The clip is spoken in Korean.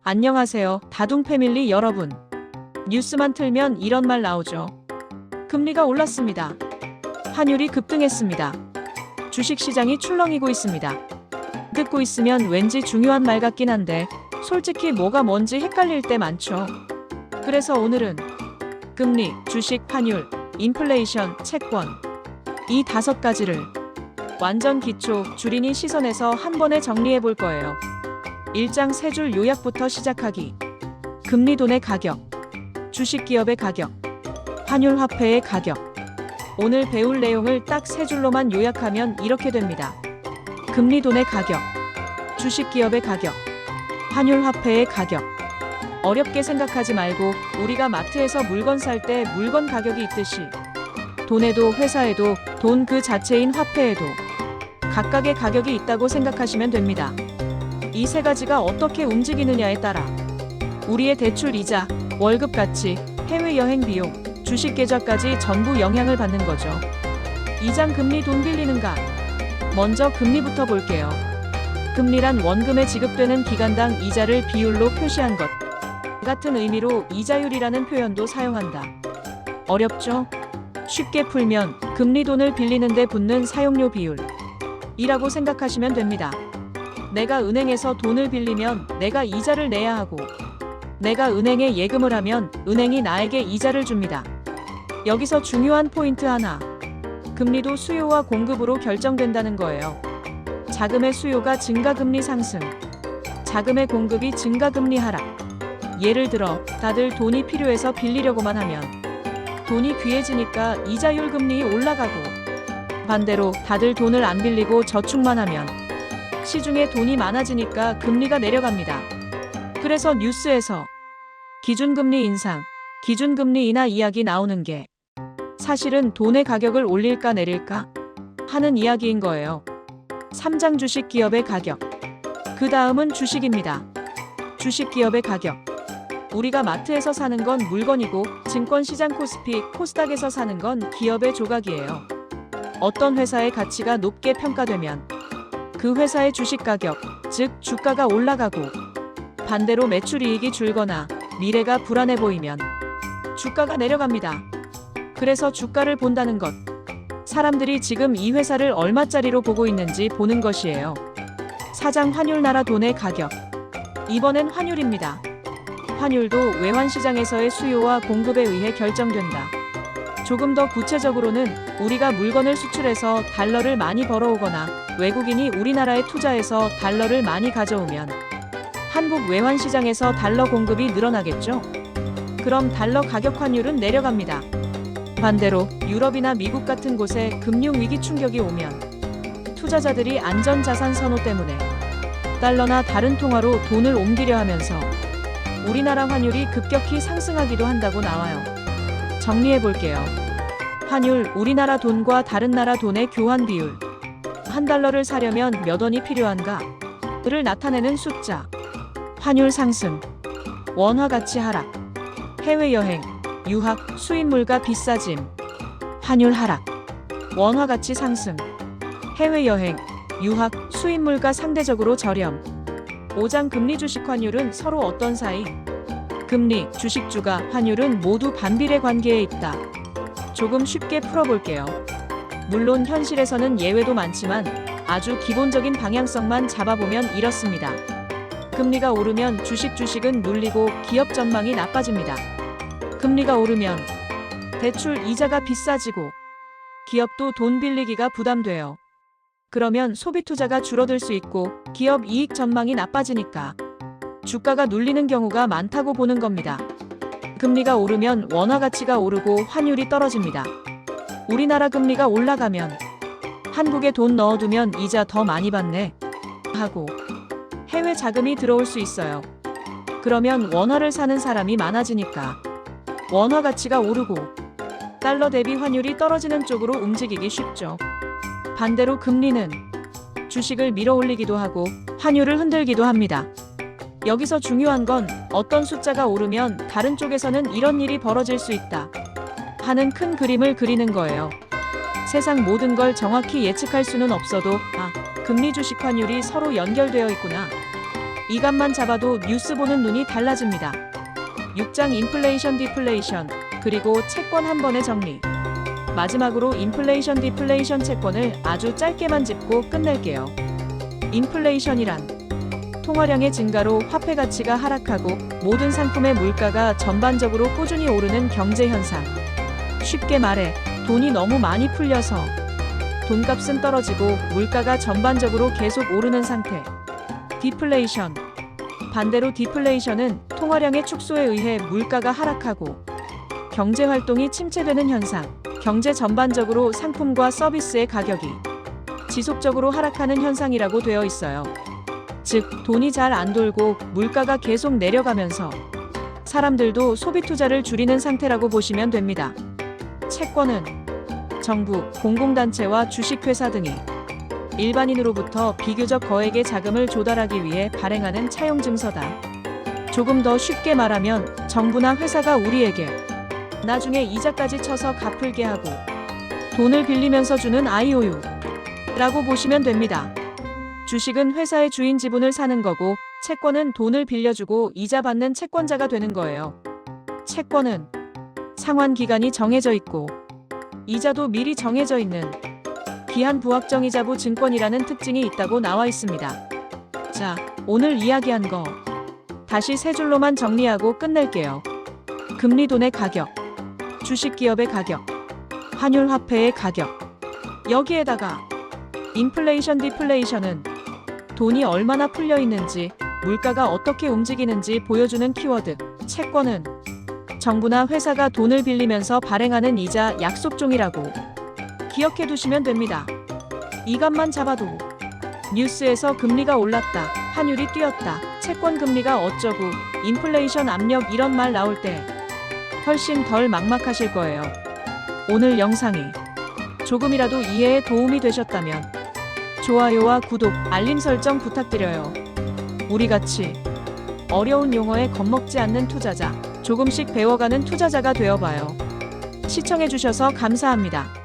안녕하세요, 다둥 패밀리 여러분. 뉴스만 틀면 이런 말 나오죠. 금리가 올랐습니다. 환율이 급등했습니다. 주식시장이 출렁이고 있습니다. 듣고 있으면 왠지 중요한 말 같긴 한데 솔직히 뭐가 뭔지 헷갈릴 때 많죠. 그래서 오늘은 금리, 주식, 환율, 인플레이션, 채권 이 5가지를 완전 기초 줄이니 시선에서 한 번에 정리해 볼 거예요. 1장 3줄 요약부터 시작하기. 금리 돈의 가격, 주식 기업의 가격, 환율 화폐의 가격. 오늘 배울 내용을 딱 3줄로만 요약하면 이렇게 됩니다. 금리 돈의 가격, 주식 기업의 가격, 환율 화폐의 가격. 어렵게 생각하지 말고 우리가 마트에서 물건 살 때 물건 가격이 있듯이 돈에도 회사에도 돈 그 자체인 화폐에도 각각의 가격이 있다고 생각하시면 됩니다. 이 3가지가 어떻게 움직이느냐에 따라 우리의 대출 이자, 월급 가치, 해외여행 비용, 주식 계좌까지 전부 영향을 받는 거죠. 2장 금리 돈 빌리는 가. 먼저 금리부터 볼게요. 금리란 원금에 지급되는 기간당 이자를 비율로 표시한 것. 같은 의미로 이자율이라는 표현도 사용한다. 어렵죠? 쉽게 풀면 금리 돈을 빌리는데 붙는 사용료 비율이라고 생각하시면 됩니다. 내가 은행에서 돈을 빌리면 내가 이자를 내야 하고 내가 은행에 예금을 하면 은행이 나에게 이자를 줍니다. 여기서 중요한 포인트 하나. 금리도 수요와 공급으로 결정된다는 거예요. 자금의 수요가 증가 금리 상승, 자금의 공급이 증가 금리 하락. 예를 들어 다들 돈이 필요해서 빌리려고만 하면 돈이 귀해지니까 이자율 금리 올라가고 반대로 다들 돈을 안 빌리고 저축만 하면 시중에 돈이 많아지니까 금리가 내려갑니다. 그래서 뉴스에서 기준금리 인상, 기준금리 인하 이야기 나오는 게 사실은 돈의 가격을 올릴까 내릴까 하는 이야기인 거예요. 3장 주식 기업의 가격. 그 다음은 주식입니다. 주식 기업의 가격. 우리가 마트에서 사는 건 물건이고 증권시장 코스피, 코스닥에서 사는 건 기업의 조각이에요. 어떤 회사의 가치가 높게 평가되면 그 회사의 주식 가격, 즉 주가가 올라가고 반대로 매출이익이 줄거나 미래가 불안해 보이면 주가가 내려갑니다. 그래서 주가를 본다는 것. 사람들이 지금 이 회사를 얼마짜리로 보고 있는지 보는 것이에요. 4장 환율 나라 돈의 가격. 이번엔 환율입니다. 환율도 외환시장에서의 수요와 공급에 의해 결정된다. 조금 더 구체적으로는 우리가 물건을 수출해서 달러를 많이 벌어오거나 외국인이 우리나라에 투자해서 달러를 많이 가져오면 한국 외환시장에서 달러 공급이 늘어나겠죠? 그럼 달러 가격 환율은 내려갑니다. 반대로 유럽이나 미국 같은 곳에 금융위기 충격이 오면 투자자들이 안전자산 선호 때문에 달러나 다른 통화로 돈을 옮기려 하면서 우리나라 환율이 급격히 상승하기도 한다고 나와요. 정리해 볼게요. 환율, 우리나라 돈과 다른 나라 돈의 교환 비율. 한 달러를 사려면 몇 원이 필요한가?를 나타내는 숫자. 환율 상승, 원화 가치 하락, 해외여행, 유학, 수입물가 비싸짐. 환율 하락, 원화 가치 상승, 해외여행, 유학, 수입물가 상대적으로 저렴. 5장 금리 주식 환율은 서로 어떤 사이? 금리, 주식주가, 환율은 모두 반비례 관계에 있다. 조금 쉽게 풀어볼게요. 물론 현실에서는 예외도 많지만 아주 기본적인 방향성만 잡아보면 이렇습니다. 금리가 오르면 주식은 눌리고 기업 전망이 나빠집니다. 금리가 오르면 대출 이자가 비싸지고 기업도 돈 빌리기가 부담돼요. 그러면 소비 투자가 줄어들 수 있고 기업 이익 전망이 나빠지니까 주가가 눌리는 경우가 많다고 보는 겁니다. 금리가 오르면 원화 가치가 오르고 환율이 떨어집니다. 우리나라 금리가 올라가면 한국에 돈 넣어두면 이자 더 많이 받네 하고 해외 자금이 들어올 수 있어요. 그러면 원화를 사는 사람이 많아지니까 원화 가치가 오르고 달러 대비 환율이 떨어지는 쪽으로 움직이기 쉽죠. 반대로 금리는 주식을 밀어올리기도 하고 환율을 흔들기도 합니다. 여기서 중요한 건 어떤 숫자가 오르면 다른 쪽에서는 이런 일이 벌어질 수 있다 하는 큰 그림을 그리는 거예요. 세상 모든 걸 정확히 예측할 수는 없어도 금리 주식 환율이 서로 연결되어 있구나 이감만 잡아도 뉴스 보는 눈이 달라집니다. 6장 인플레이션 디플레이션, 그리고 채권 한 번의 정리. 마지막으로 인플레이션 디플레이션 채권을 아주 짧게만 짚고 끝낼게요. 인플레이션이란 통화량의 증가로 화폐 가치가 하락하고 모든 상품의 물가가 전반적으로 꾸준히 오르는 경제 현상. 쉽게 말해 돈이 너무 많이 풀려서 돈값은 떨어지고 물가가 전반적으로 계속 오르는 상태. 디플레이션. 반대로 디플레이션은 통화량의 축소에 의해 물가가 하락하고 경제 활동이 침체되는 현상. 경제 전반적으로 상품과 서비스의 가격이 지속적으로 하락하는 현상이라고 되어 있어요. 즉, 돈이 잘 안 돌고 물가가 계속 내려가면서 사람들도 소비 투자를 줄이는 상태라고 보시면 됩니다. 채권은 정부, 공공단체와 주식회사 등이 일반인으로부터 비교적 거액의 자금을 조달하기 위해 발행하는 차용증서다. 조금 더 쉽게 말하면 정부나 회사가 우리에게 나중에 이자까지 쳐서 갚을게 하고 돈을 빌리면서 주는 IOU 라고 보시면 됩니다. 주식은 회사의 주인 지분을 사는 거고 채권은 돈을 빌려주고 이자 받는 채권자가 되는 거예요. 채권은 상환 기간이 정해져 있고 이자도 미리 정해져 있는 기한부확정이자부 증권이라는 특징이 있다고 나와 있습니다. 자, 오늘 이야기한 거 다시 세 줄로만 정리하고 끝낼게요. 금리 돈의 가격, 주식 기업의 가격, 환율 화폐의 가격. 여기에다가 인플레이션 디플레이션은 돈이 얼마나 풀려 있는지, 물가가 어떻게 움직이는지 보여주는 키워드. 채권은 정부나 회사가 돈을 빌리면서 발행하는 이자 약속종이라고 기억해 두시면 됩니다. 이것만 잡아도 뉴스에서 금리가 올랐다, 환율이 뛰었다, 채권 금리가 어쩌고, 인플레이션 압력 이런 말 나올 때 훨씬 덜 막막하실 거예요. 오늘 영상이 조금이라도 이해에 도움이 되셨다면 좋아요와 구독, 알림 설정 부탁드려요. 우리같이 어려운 용어에 겁먹지 않는 투자자, 조금씩 배워가는 투자자가 되어봐요. 시청해주셔서 감사합니다.